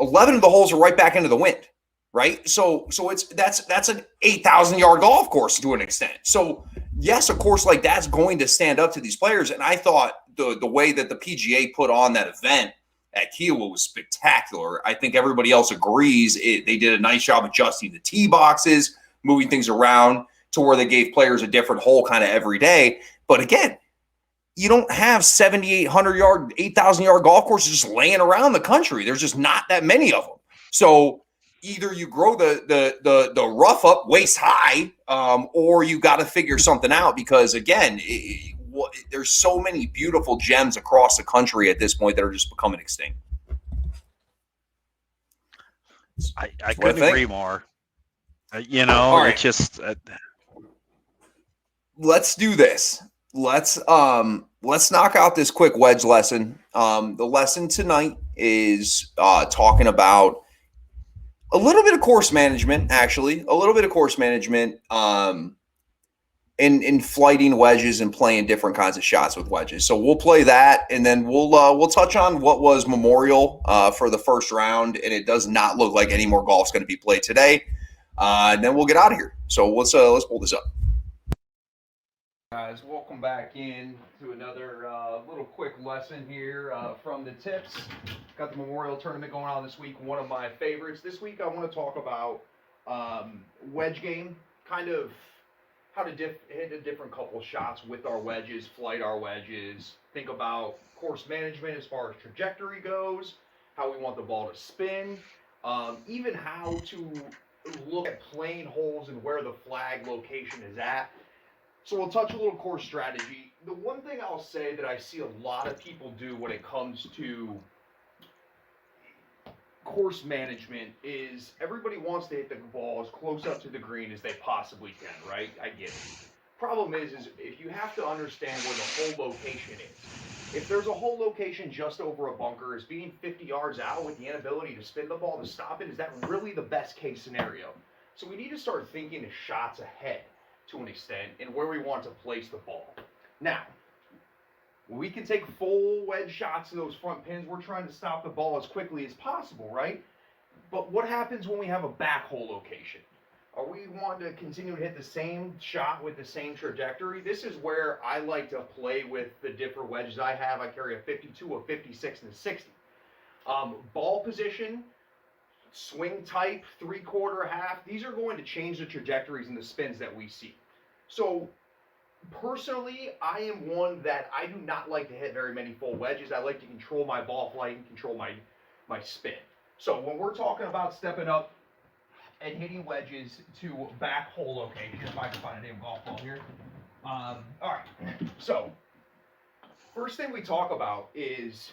11 of the holes are right back into the wind, right? So that's an 8,000 yard golf course to an extent. So yes, a course like that's going to stand up to these players. And I thought the way that the PGA put on that event at Kiawah was spectacular. I think everybody else agrees. They did a nice job adjusting the tee boxes, moving things around to where they gave players a different hole kind of every day. But again, you don't have 7,800 yard, 8,000 yard golf courses just laying around the country. There's just not that many of them. So either you grow the rough up waist high, or you got to figure something out because again, there's so many beautiful gems across the country at this point that are just becoming extinct. I couldn't agree more. It's just. Let's do this. Let's knock out this quick wedge lesson. The lesson tonight is talking about a little bit of course management, actually, in flighting wedges and playing different kinds of shots with wedges. So we'll play that, and then we'll touch on what was Memorial for the first round, and it does not look like any more golf's going to be played today. And then we'll get out of here. So let's pull this up. Guys, welcome back in to another little quick lesson here from the tips. Got the Memorial Tournament going on this week, one of my favorites. This week I want to talk about wedge game, kind of how to hit a different couple shots with our wedges, flight our wedges, think about course management as far as trajectory goes, how we want the ball to spin, even how to look at playing holes and where the flag location is at. So we'll touch a little course strategy. The one thing I'll say that I see a lot of people do when it comes to course management is everybody wants to hit the ball as close up to the green as they possibly can, right? I get it. Problem is if you have to understand where the hole location is. If there's a hole location just over a bunker, is being 50 yards out with the inability to spin the ball to stop it, is that really the best case scenario? So we need to start thinking of shots ahead to an extent and where we want to place the ball. Now, we can take full wedge shots to those front pins. We're trying to stop the ball as quickly as possible, right? But what happens when we have a back hole location? Are we wanting to continue to hit the same shot with the same trajectory? This is where I like to play with the different wedges I have. I carry a 52, a 56, and a 60. Ball position, swing type, 3/4, half, these are going to change the trajectories and the spins that we see. So personally, I am one that I do not like to hit very many full wedges. I like to control my ball flight and control my spin. So when we're talking about stepping up and hitting wedges to back hole location, if I can find a damn golf ball here. All right, so first thing we talk about is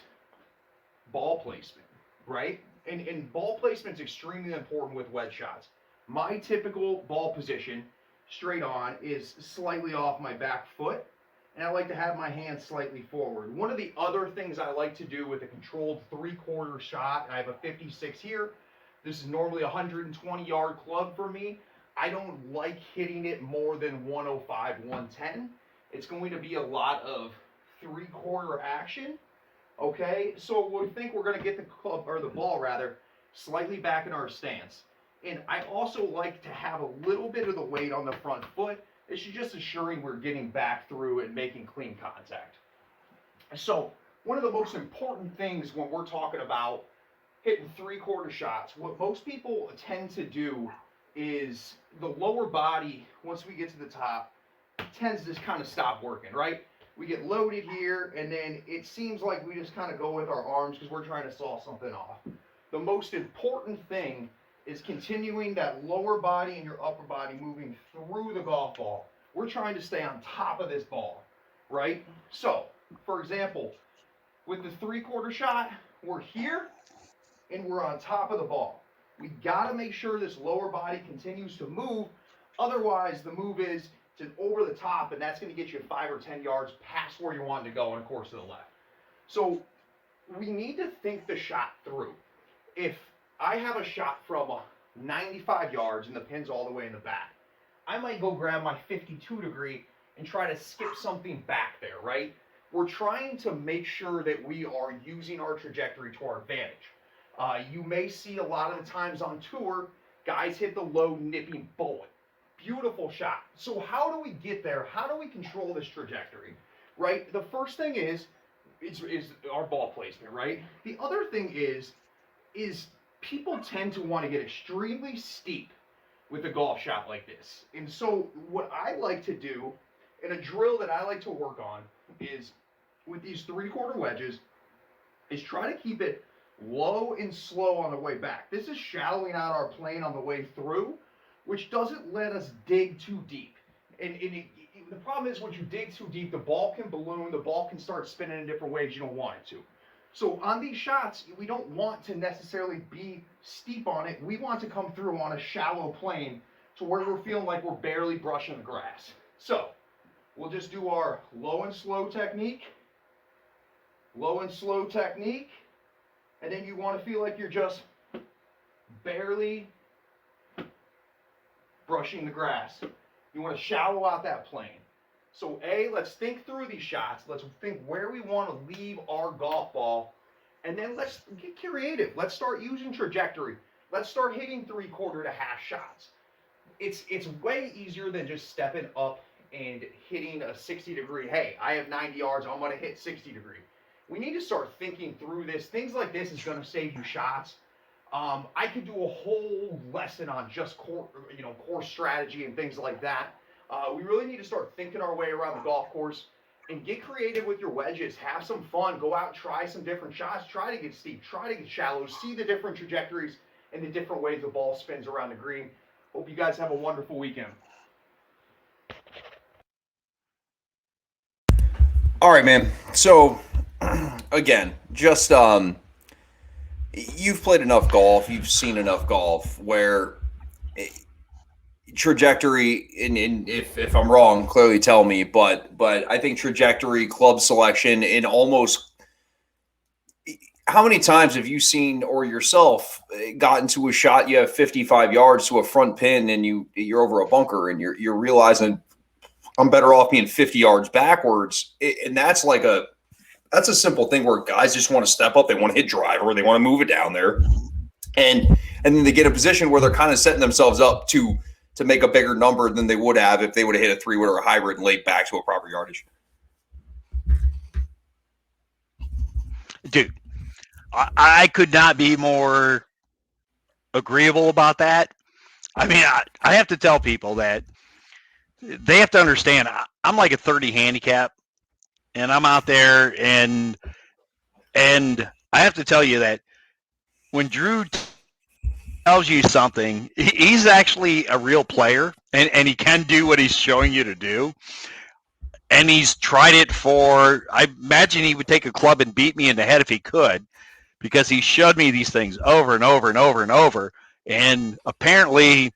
ball placement, right? And ball placement is extremely important with wedge shots. My typical ball position, straight on, is slightly off my back foot, and I like to have my hands slightly forward. One of the other things I like to do with a controlled 3/4 shot, and I have a 56 here, this is normally a 120 yard club for me. I don't like hitting it more than 105, 110. It's going to be a lot of 3/4 action. Okay, so we think we're going to get the club, or the ball rather, slightly back in our stance. And I also like to have a little bit of the weight on the front foot. It's just assuring we're getting back through and making clean contact. So one of the most important things when we're talking about hitting 3/4 shots, what most people tend to do is the lower body, once we get to the top, tends to kind of stop working, right? We get loaded here, and then it seems like we just kind of go with our arms because we're trying to saw something off. The most important thing is continuing that lower body and your upper body moving through the golf ball. We're trying to stay on top of this ball, right? So, for example, with the 3/4 shot, we're here, and we're on top of the ball. We got to make sure this lower body continues to move. Otherwise, the move is to over the top, and that's going to get you 5 or 10 yards past where you want to go, and of course to the left. So we need to think the shot through. If I have a shot from 95 yards and the pin's all the way in the back, I might go grab my 52 degree and try to skip something back there, right? We're trying to make sure that we are using our trajectory to our advantage. You may see a lot of the times on tour, guys hit the low nipping bullet. Beautiful shot. So how do we get there? How do we control this trajectory, right? The first thing is our ball placement, right? The other thing is people tend to want to get extremely steep with a golf shot like this. And so what I like to do, and a drill that I like to work on, is with these 3/4 wedges, is try to keep it low and slow on the way back. This is shallowing out our plane on the way through, which doesn't let us dig too deep. And the problem is, once you dig too deep, the ball can balloon, the ball can start spinning in different ways you don't want it to. So on these shots, we don't want to necessarily be steep on it. We want to come through on a shallow plane to where we're feeling like we're barely brushing the grass. So we'll just do our low and slow technique, and then you want to feel like you're just barely brushing the grass. You want to shallow out that plane. So let's think through these shots. Let's think where we want to leave our golf ball. And then let's get creative. Let's start using trajectory. Let's start hitting 3/4 to half shots. It's way easier than just stepping up and hitting a 60-degree. Hey, I have 90 yards. I'm going to hit 60-degree. We need to start thinking through this. Things like this is going to save you shots. I could do a whole lesson on just course strategy and things like that. We really need to start thinking our way around the golf course and get creative with your wedges. Have some fun. Go out and try some different shots. Try to get steep. Try to get shallow. See the different trajectories and the different ways the ball spins around the green. Hope you guys have a wonderful weekend. All right, man. So, again, just you've played enough golf. You've seen enough golf where trajectory, and if I'm wrong, clearly tell me, but I think trajectory, club selection, and almost how many times have you seen or yourself gotten to a shot, you have 55 yards to a front pin and you're over a bunker and you're realizing I'm better off being 50 yards backwards. And that's a simple thing where guys just want to step up. They want to hit driver. They want to move it down there. And then they get a position where they're kind of setting themselves up to make a bigger number than they would have if they would have hit a 3-wood or a hybrid and laid back to a proper yardage. Dude, I could not be more agreeable about that. I mean, I have to tell people that they have to understand I'm like a 30 handicap, and I'm out there, and I have to tell you that when Drew tells you something, he's actually a real player, and he can do what he's showing you to do. And he's tried it I imagine he would take a club and beat me in the head if he could, because he showed me these things over and over and over and over. And apparently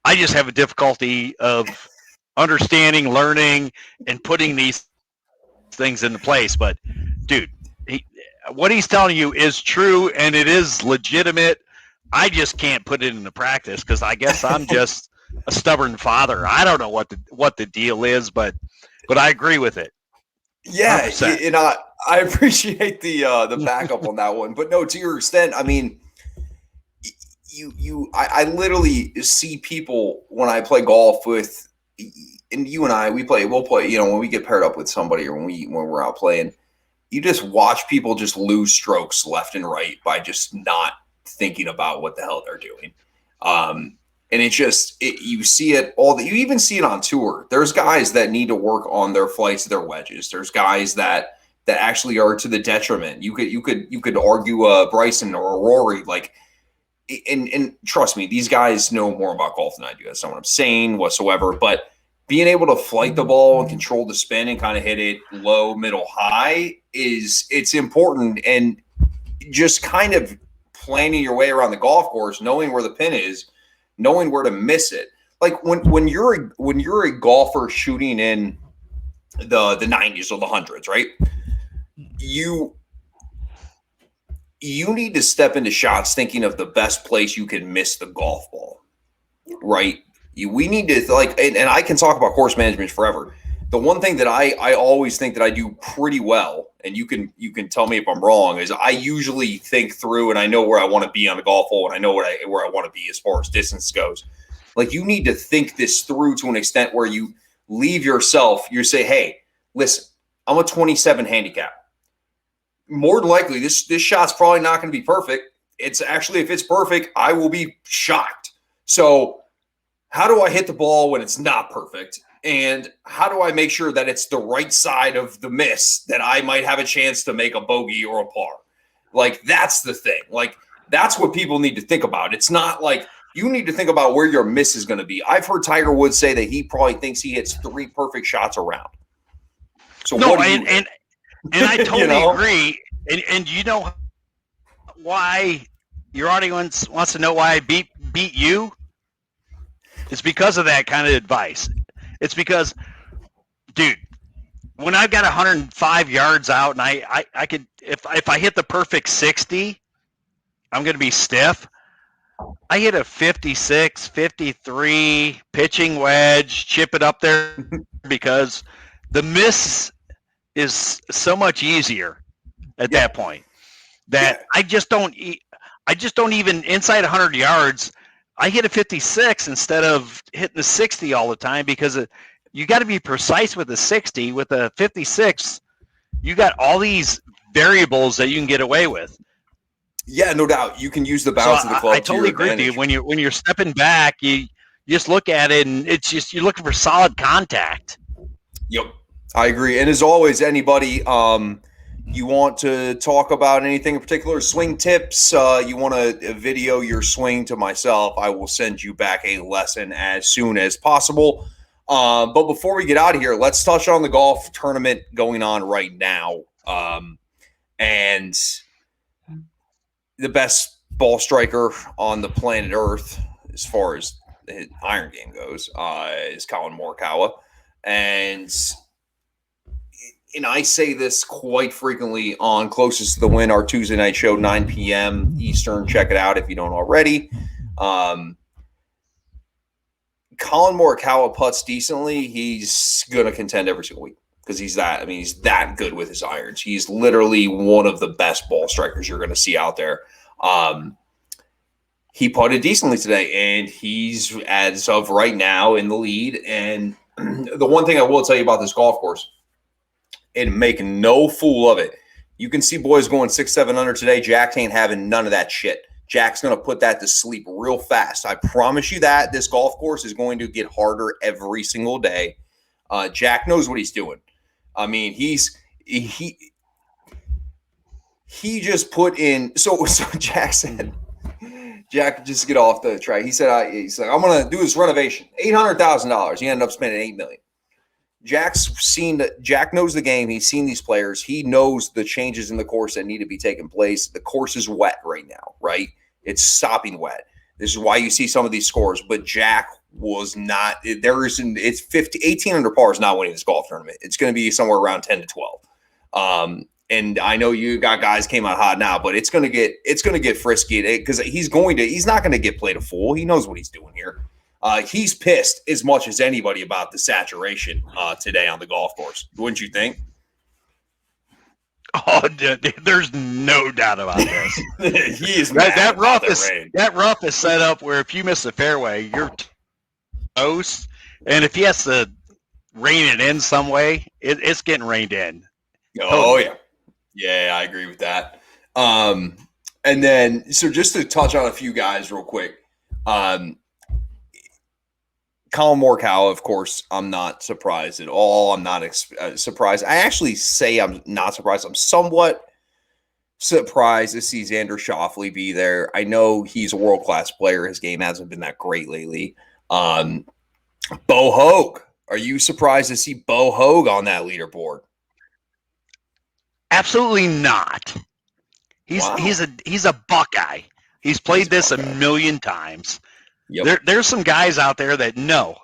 I just have a difficulty of understanding, learning, and putting these things into place. But dude, what he's telling you is true, and it is legitimate. I just can't put it into practice because I guess I'm just a stubborn father. I don't know what the deal is, but I agree with it. Yeah, 100%. And I appreciate the backup on that one. But no, to your extent, I mean, I literally see people when I play golf with, and you and I, we'll play, when we get paired up with somebody or when we're out playing, you just watch people just lose strokes left and right by just not thinking about what the hell they're doing. And it's just, you see it you even see it on tour. There's guys that need to work on their flights, their wedges. There's guys that actually are to the detriment. You could argue a Bryson or a Rory, like, and trust me, these guys know more about golf than I do. That's not what I'm saying whatsoever. But being able to flight the ball and control the spin and kind of hit it low, middle, high it's important. And just kind of planning your way around the golf course, knowing where the pin is, knowing where to miss it. Like when you're a golfer shooting in the 90s or the hundreds, right? You need to step into shots thinking of the best place you can miss the golf ball, right? We need to and I can talk about course management forever. The one thing that I always think that I do pretty well, and you can tell me if I'm wrong, is I usually think through and I know where I want to be on the golf hole and I know where I want to be as far as distance goes. Like, you need to think this through to an extent where you leave yourself, you say, hey, listen, I'm a 27 handicap. More than likely, this shot's probably not going to be perfect. It's actually, if it's perfect, I will be shocked. So how do I hit the ball when it's not perfect? And how do I make sure that it's the right side of the miss that I might have a chance to make a bogey or a par? Like, that's the thing. Like, that's what people need to think about. It's not like you need to think about where your miss is going to be. I've heard Tiger Woods say that he probably thinks he hits 3 perfect shots around. So no, what do you and I totally agree. And you know why your audience wants to know why I beat you? It's because of that kind of advice. It's because, dude, when I've got 105 yards out and I could, if I hit the perfect 60, I'm going to be stiff. I hit a 56, 53 pitching wedge, chip it up there because the miss is so much easier at that point that I just don't even inside 100 yards. I hit a 56 instead of hitting the 60 all the time because you got to be precise with the 60. With a 56, you got all these variables that you can get away with. Yeah, no doubt. You can use the bounce of the club. I totally agree with you. When you're stepping back, you just look at it and it's just you're looking for solid contact. Yep, I agree. And as always, anybody, you want to talk about anything in particular, swing tips, you want to video your swing to myself, I will send you back a lesson as soon as possible. But before we get out of here, let's touch on the golf tournament going on right now. And the best ball striker on the planet Earth, as far as the iron game goes, is Colin Morikawa. And I say this quite frequently on Closest to the Win, our Tuesday night show, 9 p.m. Eastern. Check it out if you don't already. Colin Morikawa putts decently. He's going to contend every single week because he's that good with his irons. He's literally one of the best ball strikers you're going to see out there. He putted decently today, and he's, as of right now, in the lead. And the one thing I will tell you about this golf course, and make no fool of it, you can see boys going 6-7 under today. Jack ain't having none of that shit. Jack's going to put that to sleep real fast. I promise you that. This golf course is going to get harder every single day. Jack knows what he's doing. I mean, he just put in. So Jack said, Jack, just get off the track. He said, I'm going to do this renovation. $800,000. He ended up spending $8 million. Jack knows the game. He's seen these players. He knows the changes in the course that need to be taking place. The course is wet right now, right? It's sopping wet. This is why you see some of these scores. But Jack was not. It's 18 under par is not winning this golf tournament. It's going to be somewhere around 10 to 12. And I know you got guys came out hot now, but it's going to get frisky because he's not going to get played a fool. He knows what he's doing here. He's pissed as much as anybody about the saturation today on the golf course. Wouldn't you think? Oh, there's no doubt about this. He is mad that rough about is rain. that rough is set up where if you miss the fairway, you're toast. And if he has to rein it in some way, it's getting reined in. Oh totally. Yeah, I agree with that. And then, so just to touch on a few guys real quick. Colin Morikawa, of course, I'm not surprised at all. I'm not surprised. I actually say I'm not surprised. I'm somewhat surprised to see Xander Schauffele be there. I know he's a world-class player. His game hasn't been that great lately. Bo Hoag. Are you surprised to see Bo Hoag on that leaderboard? Absolutely not. He's a Buckeye. He's played this a million times. Yep. There's some guys out there that no,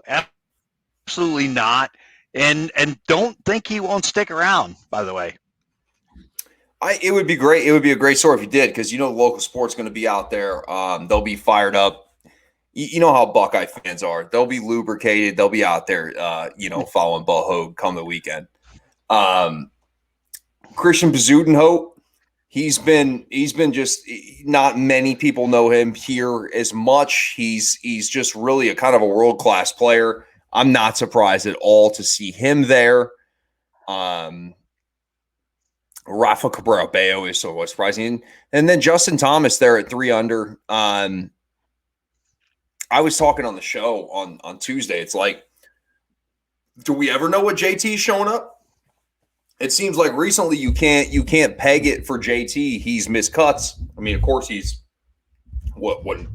absolutely not, and don't think he won't stick around. By the way, it would be great. It would be a great story if he did, because the local sport's going to be out there. They'll be fired up. you know how Buckeye fans are. They'll be lubricated. They'll be out there, following Ball Hogue come the weekend. Christian Bazootin Hope. He's been just, not many people know him here as much. He's just really a kind of a world-class player. I'm not surprised at all to see him there. Rafa Cabrera-Bello is somewhat surprising. And then Justin Thomas there at 3 under. I was talking on the show on Tuesday. It's like, do we ever know what JT's showing up? It seems like recently you can't peg it for JT. He's missed cuts. I mean, of course he's won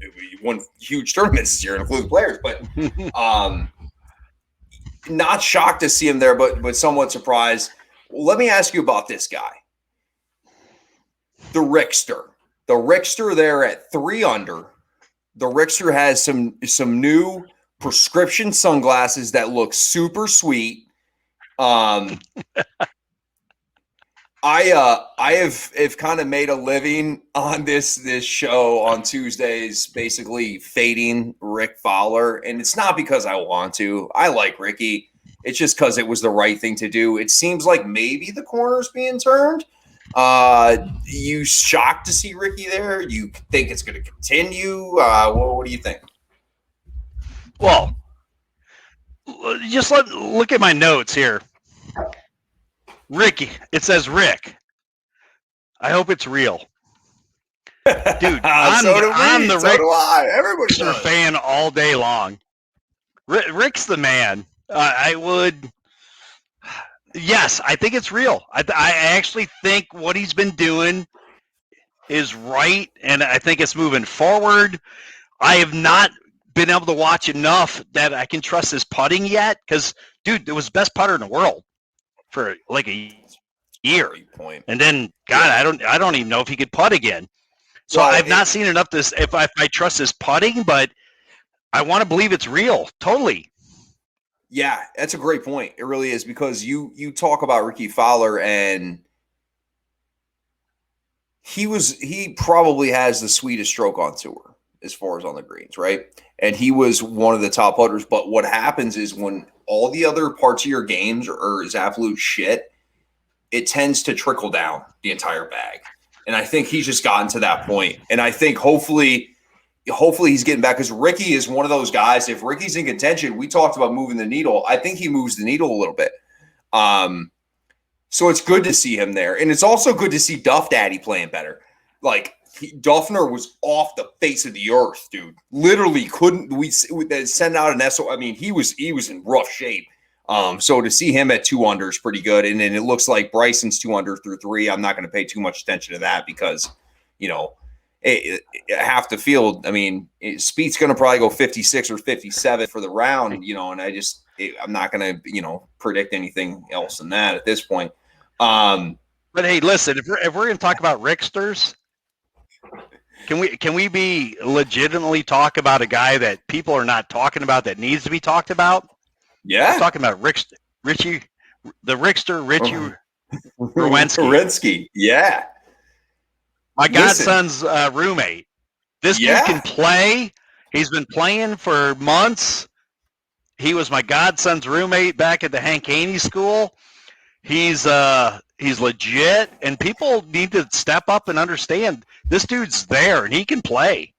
huge tournaments this year, including players, but not shocked to see him there, but somewhat surprised. Well, let me ask you about this guy, the Rickster. The Rickster there at 3 under. The Rickster has some new prescription sunglasses that look super sweet. I have kind of made a living on this show on Tuesdays, basically fading Rick Fowler, and it's not because I want to. I like Ricky. It's just because it was the right thing to do. It seems like maybe the corner's being turned. You shocked to see Ricky there? You think it's going to continue? What do you think? Well, just look at my notes here. Ricky, it says Rick. I hope it's real. Dude, I'm the Rickster fan all day long. Rick's the man. Yes, I think it's real. I actually think what he's been doing is right, and I think it's moving forward. I have not been able to watch enough that I can trust his putting yet, because, dude, it was the best putter in the world for like a year. And then, God, I don't even know if he could putt again. So I've not seen enough if I trust his putting, but I want to believe it's real. Totally. Yeah, that's a great point. It really is, because you talk about Ricky Fowler, and he probably has the sweetest stroke on tour as far as on the greens, right? And he was one of the top putters. But what happens is when all the other parts of your games are is absolute shit, it tends to trickle down the entire bag. And I think he's just gotten to that point. And I think hopefully he's getting back, because Ricky is one of those guys. If Ricky's in contention, we talked about moving the needle. I think he moves the needle a little bit. So it's good to see him there. And it's also good to see Duff Daddy playing better. Like, Duffner was off the face of the earth, dude. Literally couldn't we send out an SO? I mean, he was in rough shape. So to see him at 2 under is pretty good. And then it looks like Bryson's 2 under through 3. I'm not going to pay too much attention to that, because, half the field, I mean, Speed's going to probably go 56 or 57 for the round, and I'm not going to, predict anything else than that at this point. But hey, listen, if we're going to talk about Ricksters, can we be legitimately talk about a guy that people are not talking about that needs to be talked about? Yeah. I'm talking about Richie Rowensky. Rowensky. Yeah. My godson's roommate. This dude can play. He's been playing for months. He was my godson's roommate back at the Hank Haney School. He's legit, and people need to step up and understand this dude's there and he can play.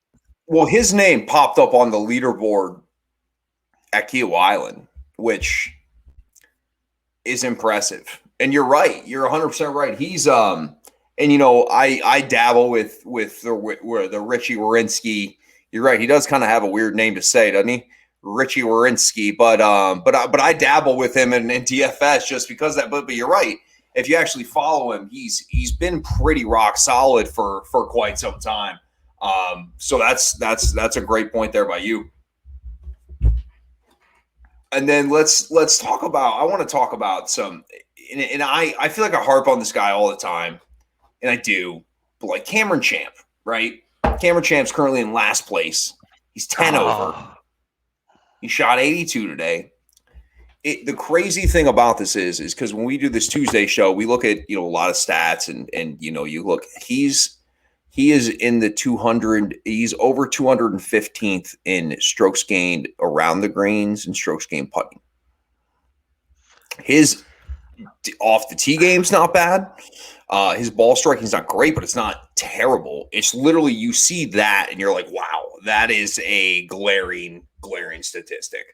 Well, his name popped up on the leaderboard at Keel Island, which is impressive. And you're right. You're 100% right. He's and I dabble with the Richie Wierenski. You're right. He does kind of have a weird name to say, doesn't he? Richie Wierenski. But I dabble with him in DFS just because that. But you're right. If you actually follow him, he's been pretty rock solid for quite some time. So that's a great point there by you. And then let's talk about. I want to talk about some. And I feel like I harp on this guy all the time. And I do, but like Cameron Champ, right? Cameron Champ's currently in last place. He's 10 over. He shot 82 today. The crazy thing about this is because when we do this Tuesday show, we look at a lot of stats and you look. He's He is in the 200. He's over 215th in strokes gained around the greens and strokes gained putting. His off the tee game's not bad. His ball striking is not great, but it's not terrible. It's literally, you see that and you're like, wow, that is a glaring statistic.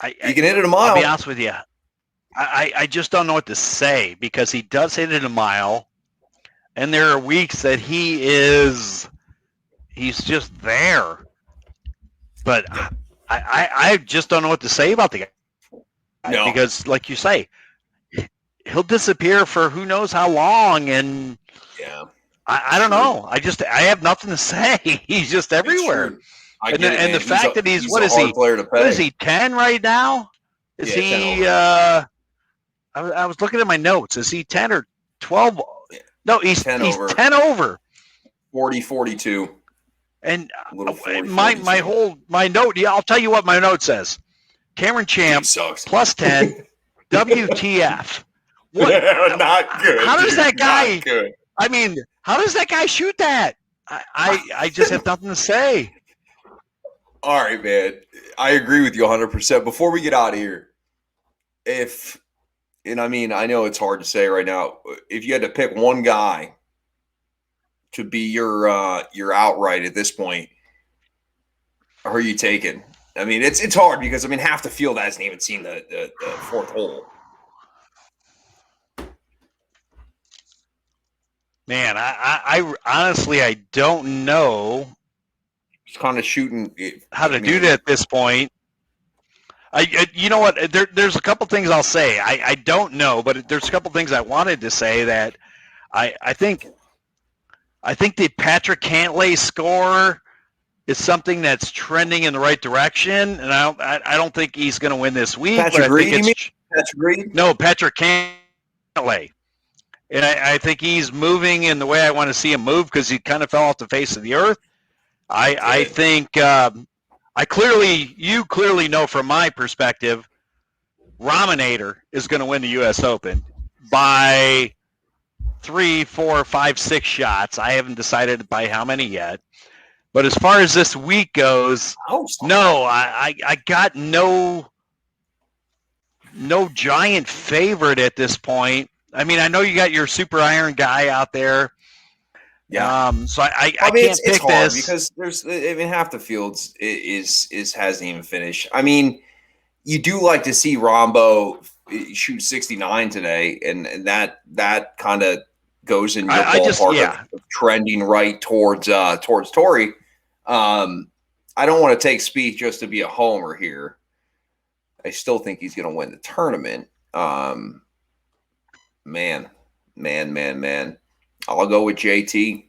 You can hit it a mile. I'll be honest with you. I just don't know what to say, because he does hit it a mile, and there are weeks that he's just there. But I just don't know what to say about the guy. No. Because, like you say, he'll disappear for who knows how long, and yeah, I don't know. I have nothing to say. He's just everywhere. And the fact that he's what is he? What is he? 10 right now? Is he? I was looking at my notes. Is he 10 or 12? No, he's 10 over. 40-42. And my note. Yeah, I'll tell you what my note says. Cameron Champ plus 10. WTF? What? Not good. How does that guy? Not good. I mean, how does that guy shoot that? I just have nothing to say. All right, man. I agree with you 100%. Before we get out of here, I know it's hard to say right now, if you had to pick one guy to be your outright at this point, who are you taking? I mean, it's hard because half the field hasn't even seen the fourth hole. Man, I honestly I don't know. He's kind of shooting how to do that at this point. You know what? There's a couple things I'll say. I don't know, but there's a couple things I wanted to say that I think the Patrick Cantlay score is something that's trending in the right direction, and I don't think he's going to win this week. Patrick Reed, you mean? Patrick Reed? No, Patrick Cantlay. And I think he's moving in the way I want to see him move, because he kind of fell off the face of the earth. I think you clearly know from my perspective, Raminator is going to win the U.S. Open by 3, 4, 5, 6 shots. I haven't decided by how many yet. But as far as this week goes, no, I got no giant favorite at this point. I mean, I know you got your super iron guy out there. Yeah. So I can't pick it's hard this because there's half the fields hasn't even finished. I mean, you do like to see Rombo shoot 69 today, and that kind of goes in your ballpark of trending right towards Torrey. I don't want to take Spieth just to be a homer here. I still think he's going to win the tournament. Man. I'll go with JT.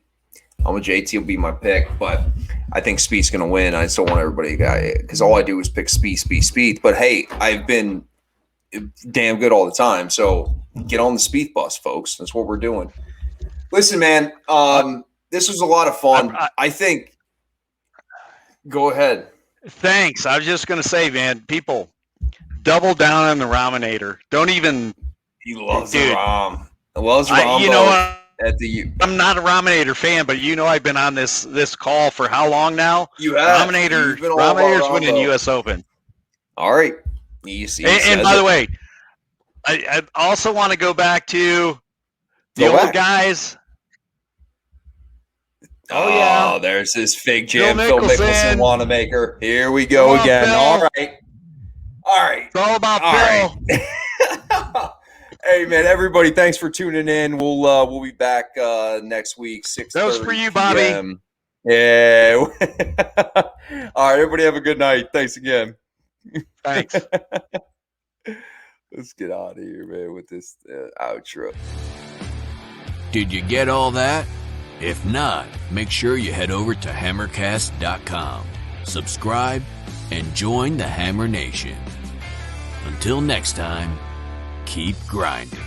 JT will be my pick, but I think Spieth's going to win. I just don't want everybody because all I do is pick Spieth. But hey, I've been damn good all the time. So get on the Spieth bus, folks. That's what we're doing. Listen, man, this was a lot of fun. I think. Go ahead. Thanks. I was just going to say, man, people, double down on the Raminator. Don't even. He loves the Rom. He loves Rombo. You know, I'm not a Raminator fan, but I've been on this call for how long now? You have. Raminator's winning U.S. Open. All right. You see. And by the way, I also want to go back to the old guys. Oh, there's this fig jam, Phil Mickelson Wanamaker. Here we go again. Phil. All right. It's all about Phil. Right. Hey, man, everybody, thanks for tuning in. We'll be back next week, 6:30 That was for you, Bobby. PM. Yeah. All right, everybody have a good night. Thanks again. Thanks. Let's get out of here, man, with this outro. Did you get all that? If not, make sure you head over to hammercast.com, subscribe, and join the Hammer Nation. Until next time, keep grinding.